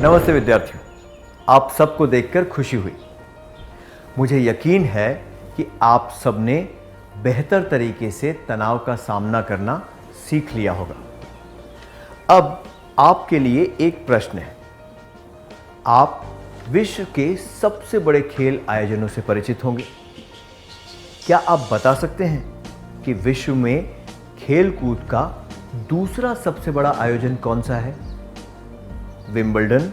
नमस्ते विद्यार्थियों, आप सबको देखकर खुशी हुई। मुझे यकीन है कि आप सबने बेहतर तरीके से तनाव का सामना करना सीख लिया होगा। अब आपके लिए एक प्रश्न है। आप विश्व के सबसे बड़े खेल आयोजनों से परिचित होंगे। क्या आप बता सकते हैं कि विश्व में खेल कूद का दूसरा सबसे बड़ा आयोजन कौन सा है? विंबलडन,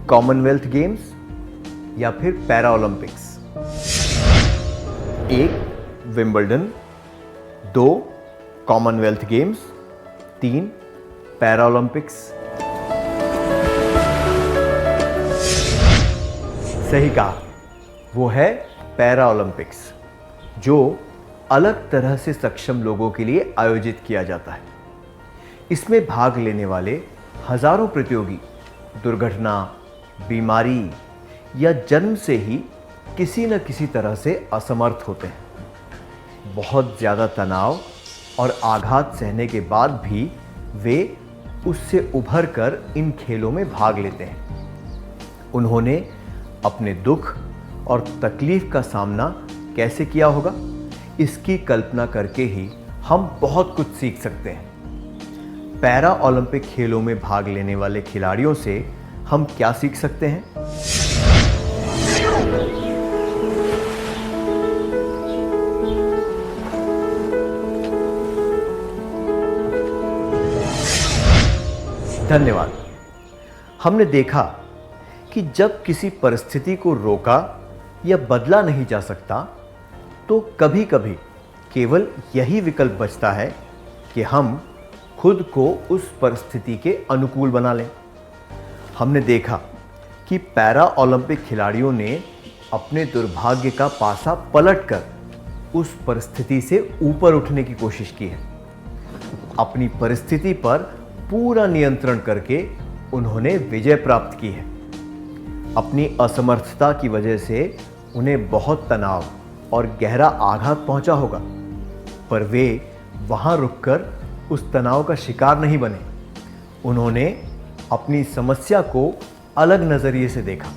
कॉमनवेल्थ गेम्स या फिर para Olympics? 1 Wimbledon, 2 Commonwealth games, 3 para Olympics. सही कहा, वो है पैरा ओलंपिक्स, जो अलग तरह से सक्षम लोगों के लिए आयोजित किया जाता है। इसमें भाग लेने वाले हजारों प्रतियोगी दुर्घटना, बीमारी या जन्म से ही किसी न किसी तरह से असमर्थ होते हैं। बहुत ज़्यादा तनाव और आघात सहने के बाद भी वे उससे उभर कर इन खेलों में भाग लेते हैं। उन्होंने अपने दुख और तकलीफ का सामना कैसे किया होगा, इसकी कल्पना करके ही हम बहुत कुछ सीख सकते हैं। पैरा ओलंपिक खेलों में भाग लेने वाले खिलाड़ियों से हम क्या सीख सकते हैं? धन्यवाद। हमने देखा कि जब किसी परिस्थिति को रोका या बदला नहीं जा सकता, तो कभी-कभी केवल यही विकल्प बचता है कि हम खुद को उस परिस्थिति के अनुकूल बना लें। हमने देखा कि पैरा ओलंपिक खिलाड़ियों ने अपने दुर्भाग्य का पासा पलटकर उस परिस्थिति से ऊपर उठने की कोशिश की है। अपनी परिस्थिति पर पूरा नियंत्रण करके उन्होंने विजय प्राप्त की है। अपनी असमर्थता की वजह से उन्हें बहुत तनाव और गहरा आघात पहुंचा होगा, पर वे वहां रुककर उस तनाव का शिकार नहीं बने। उन्होंने अपनी समस्या को अलग नजरिए से देखा।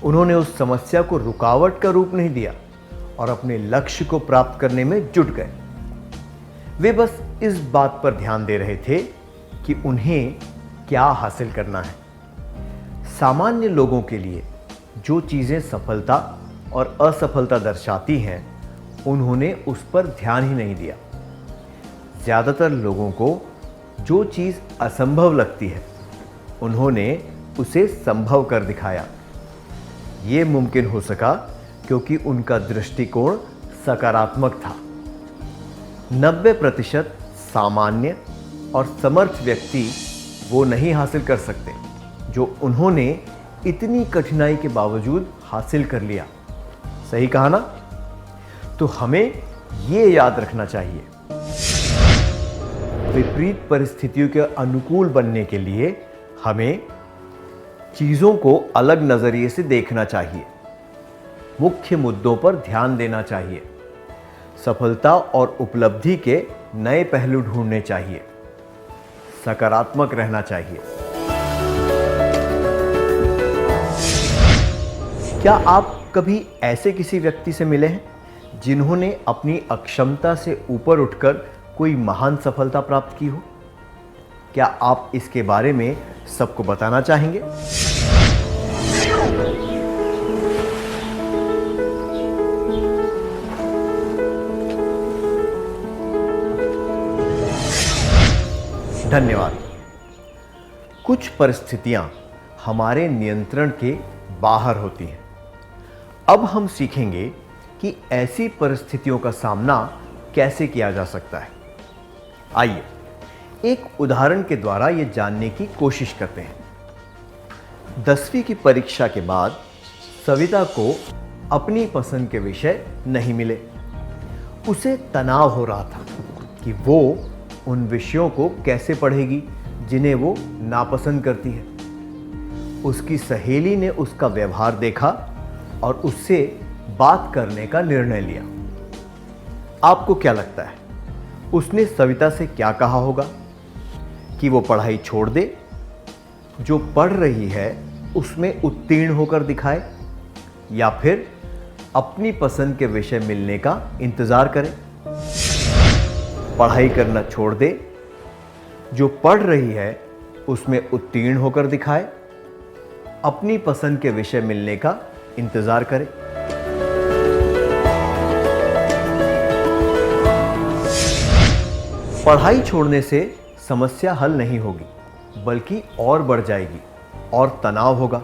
उन्होंने उस समस्या को रुकावट का रूप नहीं दिया और अपने लक्ष्य को प्राप्त करने में जुट गए। वे बस इस बात पर ध्यान दे रहे थे कि उन्हें क्या हासिल करना है। सामान्य लोगों के लिए जो चीजें सफलता और असफलता दर्शाती हैं, उन्होंने उस पर ध्यान ही नहीं दिया। ज्यादातर लोगों को जो चीज असंभव लगती है, उन्होंने उसे संभव कर दिखाया। यह मुमकिन हो सका क्योंकि उनका दृष्टिकोण सकारात्मक था। 90% सामान्य और समर्थ व्यक्ति वो नहीं हासिल कर सकते जो उन्होंने इतनी कठिनाई के बावजूद हासिल कर लिया। सही कहा ना? तो हमें ये याद रखना चाहिए, विपरीत परिस्थितियों के अनुकूल बनने के लिए हमें चीजों को अलग नजरिए से देखना चाहिए, मुख्य मुद्दों पर ध्यान देना चाहिए, सफलता और उपलब्धि के नए पहलू ढूंढने चाहिए, सकारात्मक रहना चाहिए। क्या आप कभी ऐसे किसी व्यक्ति से मिले हैं जिन्होंने अपनी अक्षमता से ऊपर उठकर कोई महान सफलता प्राप्त की हो? क्या आप इसके बारे में सबको बताना चाहेंगे? धन्यवाद। कुछ परिस्थितियां हमारे नियंत्रण के बाहर होती हैं। अब हम सीखेंगे कि ऐसी परिस्थितियों का सामना कैसे किया जा सकता है। आइए एक उदाहरण के द्वारा यह जानने की कोशिश करते हैं। 10वीं की परीक्षा के बाद सविता को अपनी पसंद के विषय नहीं मिले। उसे तनाव हो रहा था कि वो उन विषयों को कैसे पढ़ेगी जिन्हें वो नापसंद करती है। उसकी सहेली ने उसका व्यवहार देखा और उससे बात करने का निर्णय लिया। आपको क्या लगता है, उसने सविता से क्या कहा होगा? कि वो पढ़ाई छोड़ दे, जो पढ़ रही है उसमें उत्तीर्ण होकर दिखाए, या फिर अपनी पसंद के विषय मिलने का इंतजार करे? पढ़ाई करना छोड़ दे, जो पढ़ रही है उसमें उत्तीर्ण होकर दिखाए, अपनी पसंद के विषय मिलने का इंतजार करे। पढ़ाई छोड़ने से समस्या हल नहीं होगी, बल्कि और बढ़ जाएगी और तनाव होगा।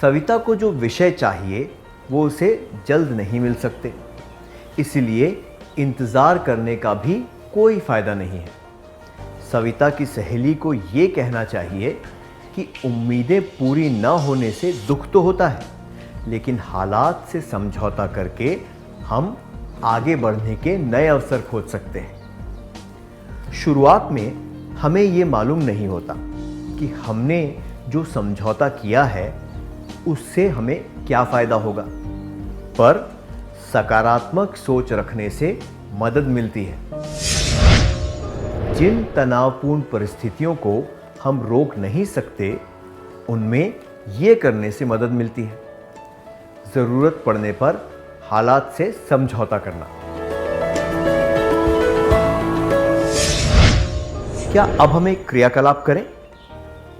सविता को जो विषय चाहिए वो उसे जल्द नहीं मिल सकते, इसलिए इंतजार करने का भी कोई फायदा नहीं है। सविता की सहेली को ये कहना चाहिए कि उम्मीदें पूरी न होने से दुख तो होता है, लेकिन हालात से समझौता करके हम आगे बढ़ने के नए अवसर खोज सकते हैं। शुरुआत में हमें ये मालूम नहीं होता कि हमने जो समझौता किया है उससे हमें क्या फायदा होगा, पर सकारात्मक सोच रखने से मदद मिलती है। जिन तनावपूर्ण परिस्थितियों को हम रोक नहीं सकते, उनमें ये करने से मदद मिलती है। जरूरत पड़ने पर हालात से समझौता करना। क्या अब हम एक क्रियाकलाप करें?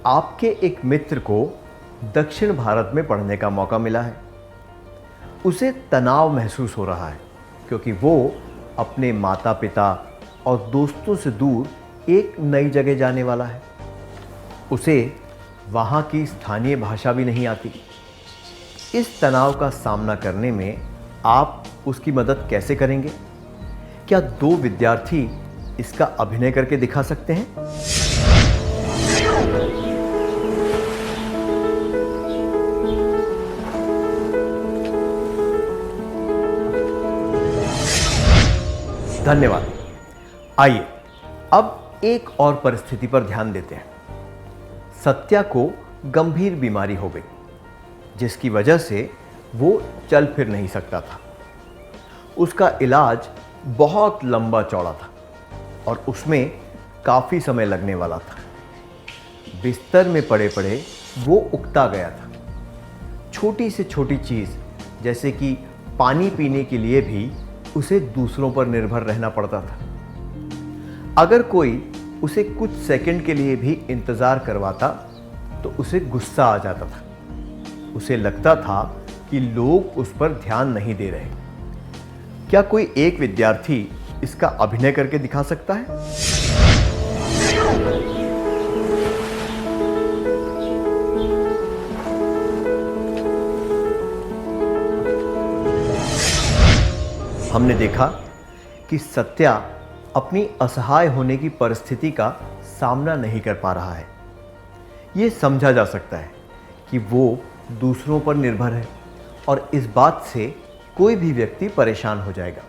आपके एक मित्र को दक्षिण भारत में पढ़ने का मौका मिला है। उसे तनाव महसूस हो रहा है क्योंकि वो अपने माता पिता और दोस्तों से दूर एक नई जगह जाने वाला है। उसे वहाँ की स्थानीय भाषा भी नहीं आती। इस तनाव का सामना करने में आप उसकी मदद कैसे करेंगे? क्या दो विद्यार्थी इसका अभिनय करके दिखा सकते हैं? धन्यवाद। आइए अब एक और परिस्थिति पर ध्यान देते हैं। सत्या को गंभीर बीमारी हो गई, जिसकी वजह से वो चल फिर नहीं सकता था। उसका इलाज बहुत लंबा चौड़ा था और उसमें काफी समय लगने वाला था। बिस्तर में पड़े पड़े वो उकता गया था। छोटी से छोटी चीज जैसे कि पानी पीने के लिए भी उसे दूसरों पर निर्भर रहना पड़ता था। अगर कोई उसे कुछ सेकंड के लिए भी इंतजार करवाता तो उसे गुस्सा आ जाता था। उसे लगता था कि लोग उस पर ध्यान नहीं दे रहे। क्या कोई एक विद्यार्थी इसका अभिनय करके दिखा सकता है? हमने देखा कि सत्या अपनी असहाय होने की परिस्थिति का सामना नहीं कर पा रहा है। यह समझा जा सकता है कि वो दूसरों पर निर्भर है और इस बात से कोई भी व्यक्ति परेशान हो जाएगा।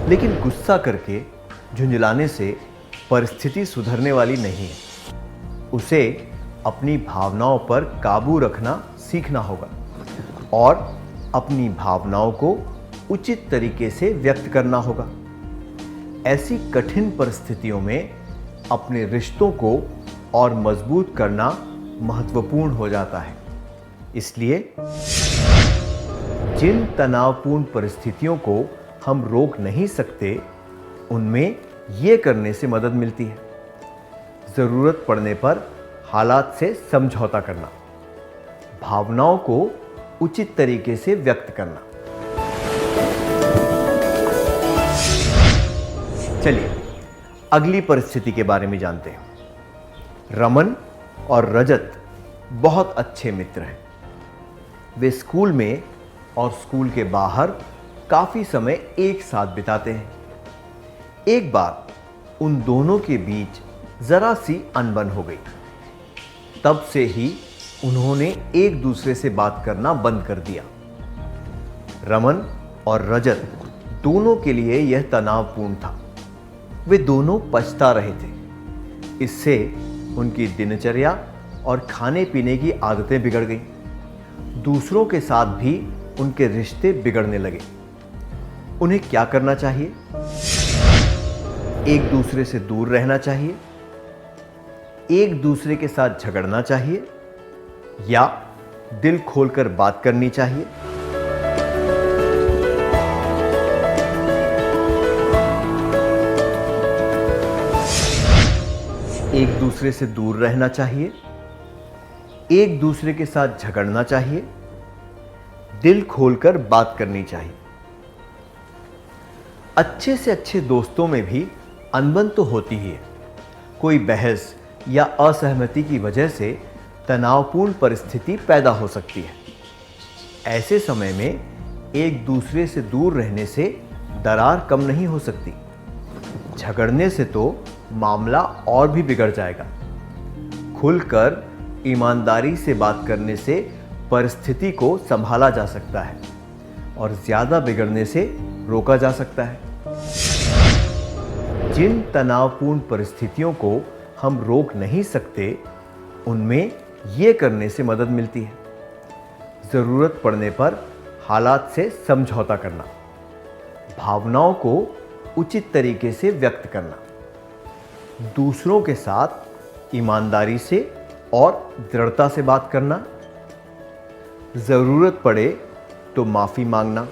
लेकिन गुस्सा करके झुंझलाने से परिस्थिति सुधरने वाली नहीं है। उसे अपनी भावनाओं पर काबू रखना सीखना होगा और अपनी भावनाओं को उचित तरीके से व्यक्त करना होगा। ऐसी कठिन परिस्थितियों में अपने रिश्तों को और मजबूत करना महत्वपूर्ण हो जाता है। इसलिए जिन तनावपूर्ण परिस्थितियों को हम रोक नहीं सकते, उनमें ये करने से मदद मिलती है। जरूरत पड़ने पर हालात से समझौता करना, भावनाओं को उचित तरीके से व्यक्त करना। चलिए अगली परिस्थिति के बारे में जानते हैं। रमन और रजत बहुत अच्छे मित्र हैं। वे स्कूल में और स्कूल के बाहर काफी समय एक साथ बिताते हैं। एक बार उन दोनों के बीच जरा सी अनबन हो गई। तब से ही उन्होंने एक दूसरे से बात करना बंद कर दिया। रमन और रजत दोनों के लिए यह तनावपूर्ण था। वे दोनों पछता रहे थे। इससे उनकी दिनचर्या और खाने पीने की आदतें बिगड़ गईं। दूसरों के साथ भी उनके रिश्ते बिगड़ने लगे। उन्हें क्या करना चाहिए? एक दूसरे से दूर रहना चाहिए, एक दूसरे के साथ झगड़ना चाहिए या दिल खोलकर बात करनी चाहिए? एक दूसरे से दूर रहना चाहिए, एक दूसरे के साथ झगड़ना चाहिए, दिल खोलकर बात करनी चाहिए। अच्छे से अच्छे दोस्तों में भी अनबन तो होती ही है। कोई बहस या असहमति की वजह से तनावपूर्ण परिस्थिति पैदा हो सकती है। ऐसे समय में एक दूसरे से दूर रहने से दरार कम नहीं हो सकती, झगड़ने से तो मामला और भी बिगड़ जाएगा। खुलकर ईमानदारी से बात करने से परिस्थिति को संभाला जा सकता है और ज्यादा बिगड़ने से रोका जा सकता है। जिन तनावपूर्ण परिस्थितियों को हम रोक नहीं सकते, उनमें ये करने से मदद मिलती है। जरूरत पड़ने पर हालात से समझौता करना, भावनाओं को उचित तरीके से व्यक्त करना, दूसरों के साथ ईमानदारी से और दृढ़ता से बात करना, जरूरत पड़े तो माफी मांगना।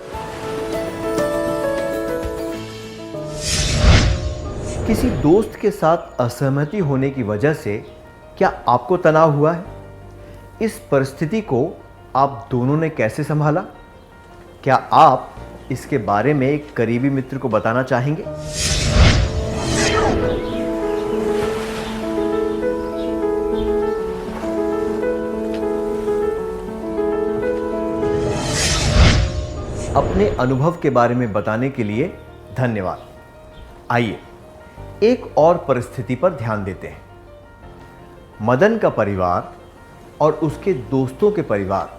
किसी दोस्त के साथ असहमति होने की वजह से क्या आपको तनाव हुआ है? इस परिस्थिति को आप दोनों ने कैसे संभाला? क्या आप इसके बारे में एक करीबी मित्र को बताना चाहेंगे? अपने अनुभव के बारे में बताने के लिए धन्यवाद। आइए एक और परिस्थिति पर ध्यान देते हैं। मदन का परिवार और उसके दोस्तों के परिवार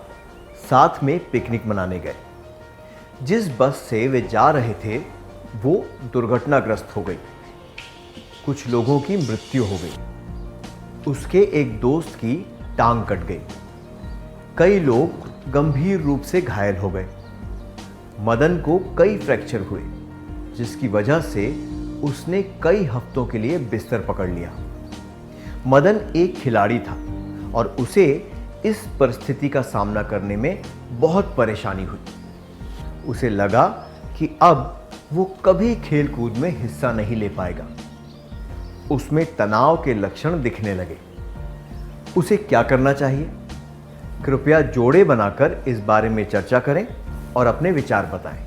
साथ में पिकनिक मनाने गए। जिस बस से वे जा रहे थे वो दुर्घटनाग्रस्त हो गई। कुछ लोगों की मृत्यु हो गई। उसके एक दोस्त की टांग कट गई। कई लोग गंभीर रूप से घायल हो गए। मदन को कई फ्रैक्चर हुए, जिसकी वजह से उसने कई हफ्तों के लिए बिस्तर पकड़ लिया। मदन एक खिलाड़ी था और उसे इस परिस्थिति का सामना करने में बहुत परेशानी हुई। उसे लगा कि अब वो कभी खेलकूद में हिस्सा नहीं ले पाएगा। उसमें तनाव के लक्षण दिखने लगे। उसे क्या करना चाहिए? कृपया जोड़े बनाकर इस बारे में चर्चा करें और अपने विचार बताएं।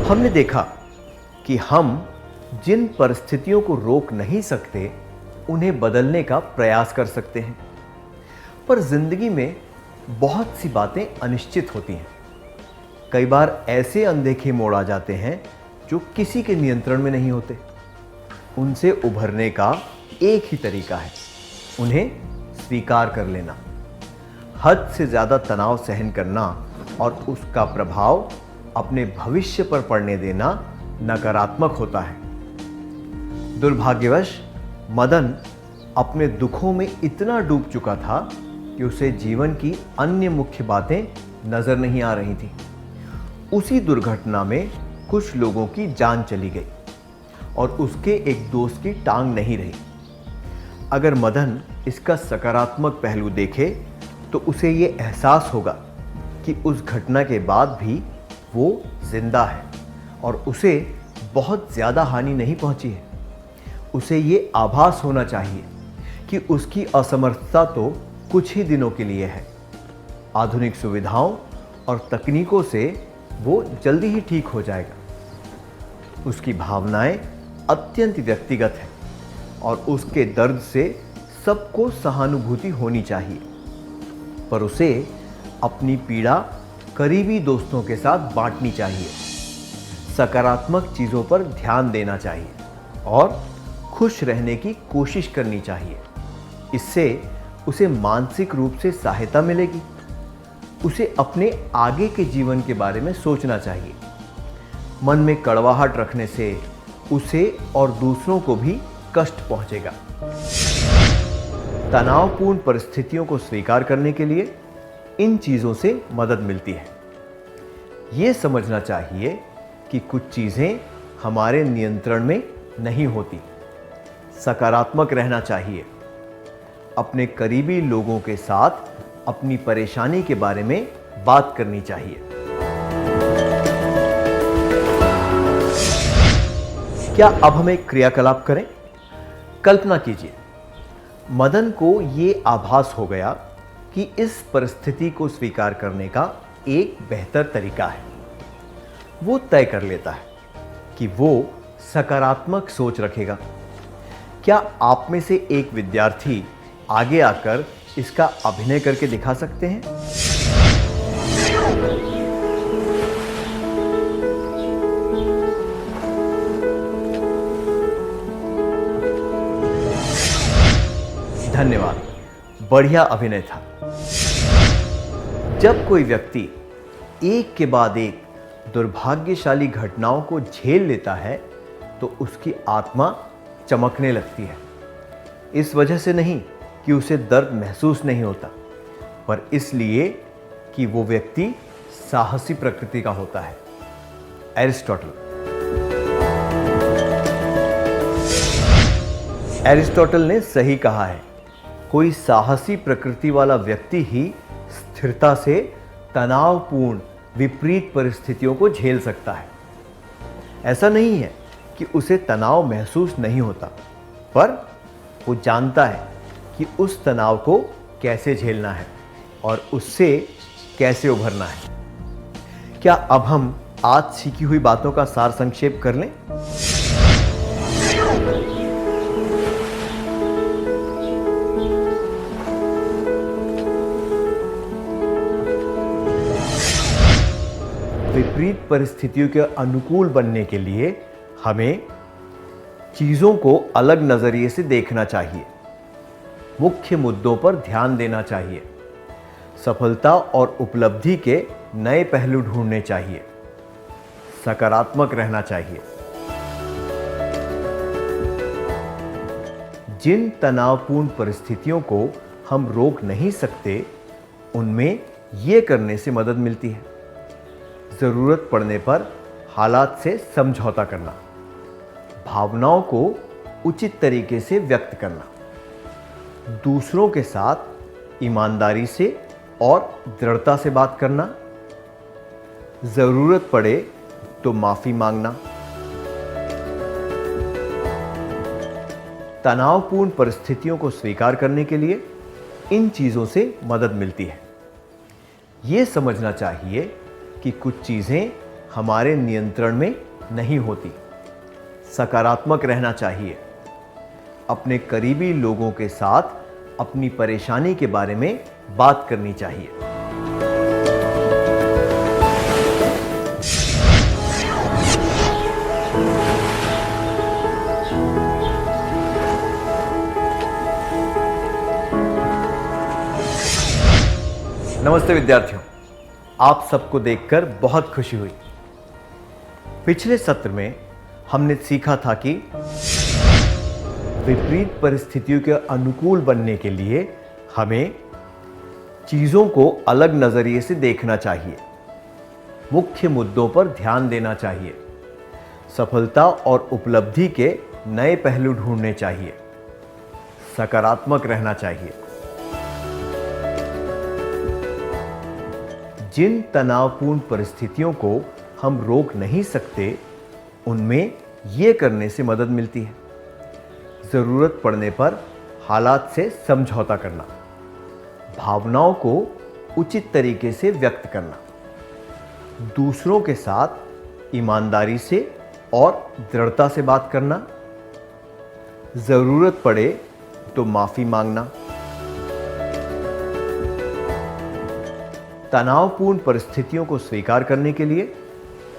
हमने देखा कि हम जिन परिस्थितियों को रोक नहीं सकते, उन्हें बदलने का प्रयास कर सकते हैं। पर जिंदगी में बहुत सी बातें अनिश्चित होती हैं। कई बार ऐसे अनदेखे मोड़ आ जाते हैं जो किसी के नियंत्रण में नहीं होते। उनसे उभरने का एक ही तरीका है, उन्हें स्वीकार कर लेना। हद से ज्यादा तनाव सहन करना और उसका प्रभाव अपने भविष्य पर पड़ने देना नकारात्मक होता है। दुर्भाग्यवश मदन अपने दुखों में इतना डूब चुका था कि उसे जीवन की अन्य मुख्य बातें नजर नहीं आ रही थी। उसी दुर्घटना में कुछ लोगों की जान चली गई और उसके एक दोस्त की टांग नहीं रही। अगर मदन इसका सकारात्मक पहलू देखे तो उसे ये एहसास होगा कि उस घटना के बाद भी वो जिंदा है और उसे बहुत ज़्यादा हानि नहीं पहुंची है। उसे ये आभास होना चाहिए कि उसकी असमर्थता तो कुछ ही दिनों के लिए है। आधुनिक सुविधाओं और तकनीकों से वो जल्दी ही ठीक हो जाएगा। उसकी भावनाएं अत्यंत व्यक्तिगत हैं और उसके दर्द से सबको सहानुभूति होनी चाहिए, पर उसे अपनी पीड़ा करीबी दोस्तों के साथ बांटनी चाहिए। सकारात्मक चीज़ों पर ध्यान देना चाहिए और खुश रहने की कोशिश करनी चाहिए। इससे उसे मानसिक रूप से सहायता मिलेगी। उसे अपने आगे के जीवन के बारे में सोचना चाहिए। मन में कड़वाहट रखने से उसे और दूसरों को भी कष्ट पहुंचेगा। तनावपूर्ण परिस्थितियों को स्वीकार करने के लिए इन चीज़ों से मदद मिलती है। ये समझना चाहिए कि कुछ चीज़ें हमारे नियंत्रण में नहीं होती। सकारात्मक रहना चाहिए। अपने करीबी लोगों के साथ अपनी परेशानी के बारे में बात करनी चाहिए। क्या अब हम एक क्रियाकलाप करें? कल्पना कीजिए, मदन को ये आभास हो गया कि इस परिस्थिति को स्वीकार करने का एक बेहतर तरीका है। वो तय कर लेता है कि वो सकारात्मक सोच रखेगा। क्या आप में से एक विद्यार्थी आगे आकर इसका अभिनय करके दिखा सकते हैं? धन्यवाद, बढ़िया अभिनय था। जब कोई व्यक्ति एक के बाद एक दुर्भाग्यशाली घटनाओं को झेल लेता है तो उसकी आत्मा चमकने लगती है। इस वजह से नहीं कि उसे दर्द महसूस नहीं होता, पर इसलिए कि वो व्यक्ति साहसी प्रकृति का होता है। एरिस्टोटल ने सही कहा है, कोई साहसी प्रकृति वाला व्यक्ति ही स्थिरता से तनावपूर्ण विपरीत परिस्थितियों को झेल सकता है। ऐसा नहीं है कि उसे तनाव महसूस नहीं होता, पर वो जानता है कि उस तनाव को कैसे झेलना है और उससे कैसे उभरना है। क्या अब हम आज सीखी हुई बातों का सार संक्षेप कर लें? विपरीत परिस्थितियों के अनुकूल बनने के लिए हमें चीज़ों को अलग नज़रिए से देखना चाहिए, मुख्य मुद्दों पर ध्यान देना चाहिए, सफलता और उपलब्धि के नए पहलू ढूंढने चाहिए, सकारात्मक रहना चाहिए। जिन तनावपूर्ण परिस्थितियों को हम रोक नहीं सकते, उनमें ये करने से मदद मिलती है। ज़रूरत पड़ने पर हालात से समझौता करना, भावनाओं को उचित तरीके से व्यक्त करना, दूसरों के साथ ईमानदारी से और दृढ़ता से बात करना, ज़रूरत पड़े तो माफ़ी मांगना। तनावपूर्ण परिस्थितियों को स्वीकार करने के लिए इन चीज़ों से मदद मिलती है। ये समझना चाहिए कि कुछ चीज़ें हमारे नियंत्रण में नहीं होती। सकारात्मक रहना चाहिए। अपने करीबी लोगों के साथ अपनी परेशानी के बारे में बात करनी चाहिए। नमस्ते विद्यार्थियों, आप सबको देखकर बहुत खुशी हुई। पिछले सत्र में हमने सीखा था कि विपरीत परिस्थितियों के अनुकूल बनने के लिए हमें चीज़ों को अलग नज़रिए से देखना चाहिए, मुख्य मुद्दों पर ध्यान देना चाहिए, सफलता और उपलब्धि के नए पहलू ढूंढने चाहिए, सकारात्मक रहना चाहिए। जिन तनावपूर्ण परिस्थितियों को हम रोक नहीं सकते, उनमें ये करने से मदद मिलती है। ज़रूरत पड़ने पर हालात से समझौता करना, भावनाओं को उचित तरीके से व्यक्त करना, दूसरों के साथ ईमानदारी से और दृढ़ता से बात करना, ज़रूरत पड़े तो माफ़ी मांगना। तनावपूर्ण परिस्थितियों को स्वीकार करने के लिए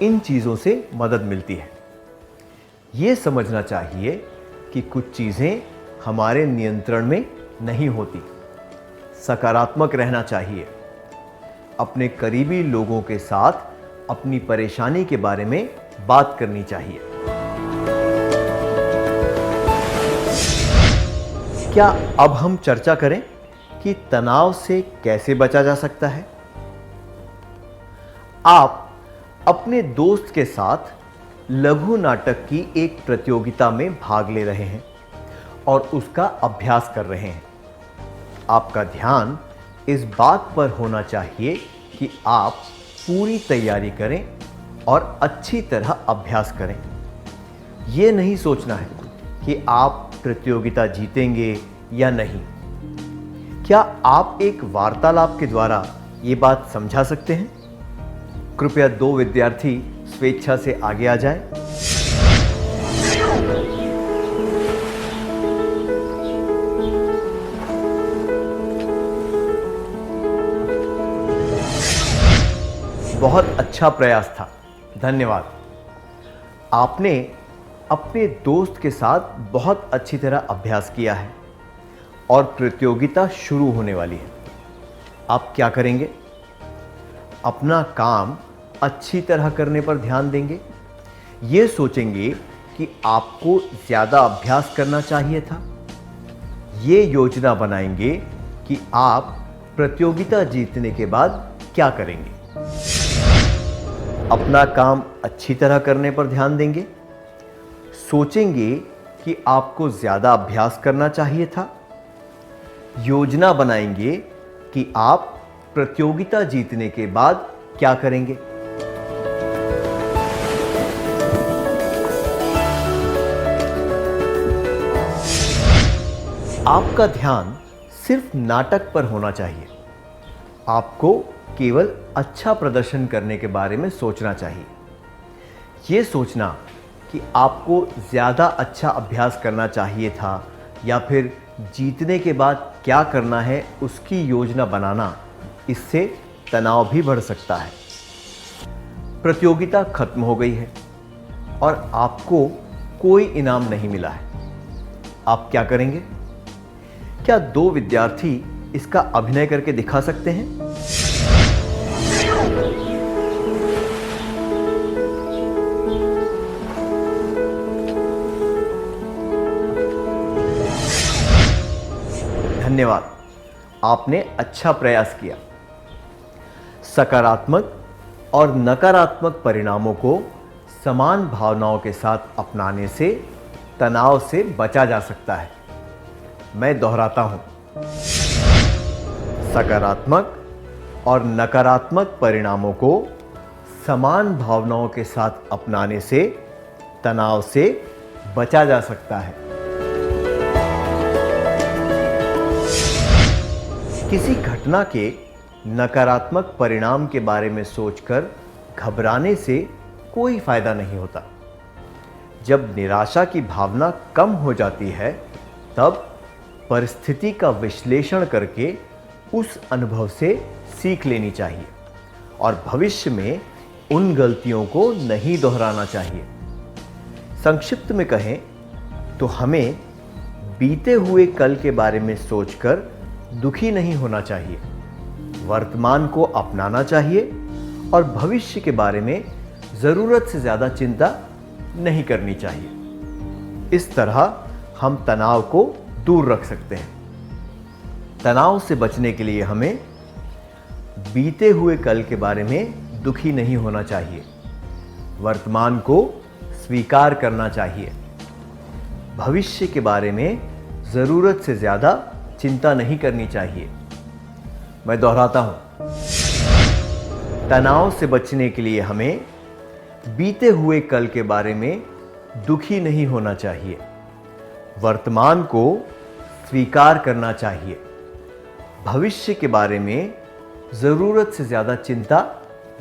इन चीज़ों से मदद मिलती है। ये समझना चाहिए कि कुछ चीज़ें हमारे नियंत्रण में नहीं होती। सकारात्मक रहना चाहिए। अपने करीबी लोगों के साथ अपनी परेशानी के बारे में बात करनी चाहिए। क्या अब हम चर्चा करें कि तनाव से कैसे बचा जा सकता है। आप अपने दोस्त के साथ लघु नाटक की एक प्रतियोगिता में भाग ले रहे हैं और उसका अभ्यास कर रहे हैं। आपका ध्यान इस बात पर होना चाहिए कि आप पूरी तैयारी करें और अच्छी तरह अभ्यास करें। यह नहीं सोचना है कि आप प्रतियोगिता जीतेंगे या नहीं। क्या आप एक वार्तालाप के द्वारा ये बात समझा सकते हैं? कृपया 2 विद्यार्थी स्वेच्छा से आगे आ जाएं। बहुत अच्छा प्रयास था, धन्यवाद। आपने अपने दोस्त के साथ बहुत अच्छी तरह अभ्यास किया है और प्रतियोगिता शुरू होने वाली है। आप क्या करेंगे? अपना काम अच्छी तरह करने पर ध्यान देंगे। ये सोचेंगे कि आपको ज़्यादा अभ्यास करना चाहिए था। ये योजना बनाएंगे कि आप प्रतियोगिता जीतने के बाद क्या करेंगे। अपना काम अच्छी तरह करने पर ध्यान देंगे। सोचेंगे कि आपको ज़्यादा अभ्यास करना चाहिए था। योजना बनाएंगे कि आप प्रतियोगिता जीतने के बाद क्या करेंगे। आपका ध्यान सिर्फ नाटक पर होना चाहिए। आपको केवल अच्छा प्रदर्शन करने के बारे में सोचना चाहिए। यह सोचना कि आपको ज़्यादा अच्छा अभ्यास करना चाहिए था या फिर जीतने के बाद क्या करना है उसकी योजना बनाना, इससे तनाव भी बढ़ सकता है। प्रतियोगिता खत्म हो गई है और आपको कोई इनाम नहीं मिला है। आप क्या करेंगे? क्या 2 विद्यार्थी इसका अभिनय करके दिखा सकते हैं? धन्यवाद, आपने अच्छा प्रयास किया। सकारात्मक और नकारात्मक परिणामों को समान भावनाओं के साथ अपनाने से तनाव से बचा जा सकता है। मैं दोहराता हूं, सकारात्मक और नकारात्मक परिणामों को समान भावनाओं के साथ अपनाने से तनाव से बचा जा सकता है। किसी घटना के नकारात्मक परिणाम के बारे में सोचकर घबराने से कोई फायदा नहीं होता। जब निराशा की भावना कम हो जाती है, तब परिस्थिति का विश्लेषण करके उस अनुभव से सीख लेनी चाहिए और भविष्य में उन गलतियों को नहीं दोहराना चाहिए। संक्षिप्त में कहें तो हमें बीते हुए कल के बारे में सोचकर दुखी नहीं होना चाहिए। वर्तमान को अपनाना चाहिए और भविष्य के बारे में ज़रूरत से ज़्यादा चिंता नहीं करनी चाहिए। इस तरह हम तनाव को दूर रख सकते हैं। तनाव से बचने के लिए हमें बीते हुए कल के बारे में दुखी नहीं होना चाहिए। वर्तमान को स्वीकार करना चाहिए। भविष्य के बारे में ज़रूरत से ज़्यादा चिंता नहीं करनी चाहिए। मैं दोहराता हूं, तनाव से बचने के लिए हमें बीते हुए कल के बारे में दुखी नहीं होना चाहिए। वर्तमान को स्वीकार करना चाहिए। भविष्य के बारे में ज़रूरत से ज़्यादा चिंता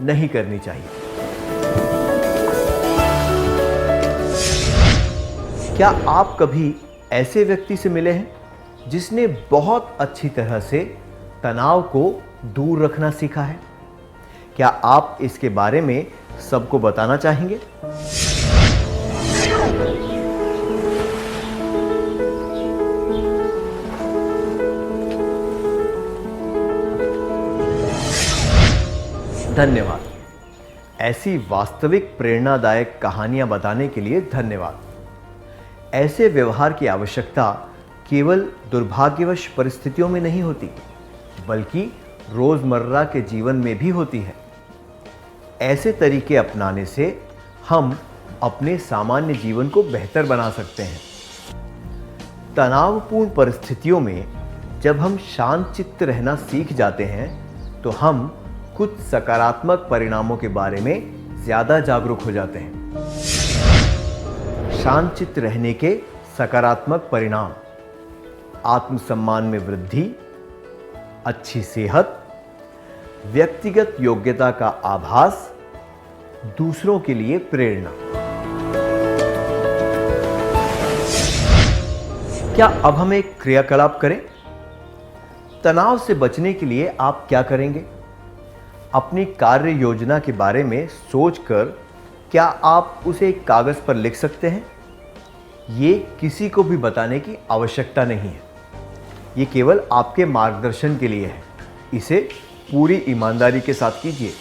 नहीं करनी चाहिए। क्या आप कभी ऐसे व्यक्ति से मिले हैं जिसने बहुत अच्छी तरह से तनाव को दूर रखना सीखा है? क्या आप इसके बारे में सबको बताना चाहेंगे? धन्यवाद। ऐसी वास्तविक प्रेरणादायक कहानियां बताने के लिए धन्यवाद। ऐसे व्यवहार की आवश्यकता केवल दुर्भाग्यवश परिस्थितियों में नहीं होती, बल्कि रोजमर्रा के जीवन में भी होती है। ऐसे तरीके अपनाने से हम अपने सामान्य जीवन को बेहतर बना सकते हैं। तनावपूर्ण परिस्थितियों में जब हम शांत चित्त रहना सीख जाते हैं तो हम कुछ सकारात्मक परिणामों के बारे में ज्यादा जागरूक हो जाते हैं। शांत चित्त रहने के सकारात्मक परिणाम: आत्मसम्मान में वृद्धि, अच्छी सेहत, व्यक्तिगत योग्यता का आभास, दूसरों के लिए प्रेरणा। क्या अब हम एक क्रियाकलाप करें? तनाव से बचने के लिए आप क्या करेंगे? अपनी कार्य योजना के बारे में सोचकर क्या आप उसे एक कागज पर लिख सकते हैं? ये किसी को भी बताने की आवश्यकता नहीं है। ये केवल आपके मार्गदर्शन के लिए है। इसे पूरी ईमानदारी के साथ कीजिए।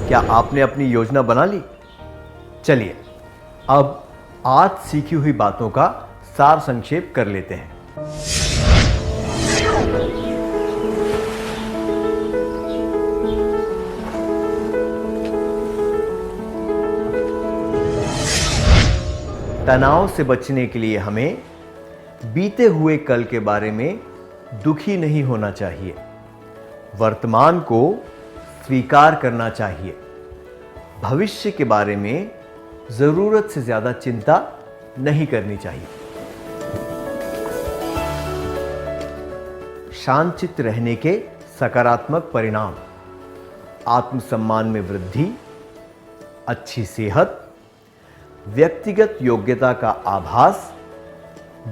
क्या आपने अपनी योजना बना ली? चलिए अब आज सीखी हुई बातों का सार संक्षेप कर लेते हैं। तनाव से बचने के लिए हमें बीते हुए कल के बारे में दुखी नहीं होना चाहिए। वर्तमान को स्वीकार करना चाहिए। भविष्य के बारे में जरूरत से ज्यादा चिंता नहीं करनी चाहिए। शांतचित्त रहने के सकारात्मक परिणाम: आत्मसम्मान में वृद्धि, अच्छी सेहत, व्यक्तिगत योग्यता का आभास,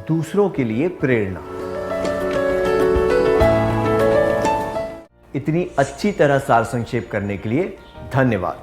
दूसरों के लिए प्रेरणा। इतनी अच्छी तरह सार संक्षेप करने के लिए धन्यवाद।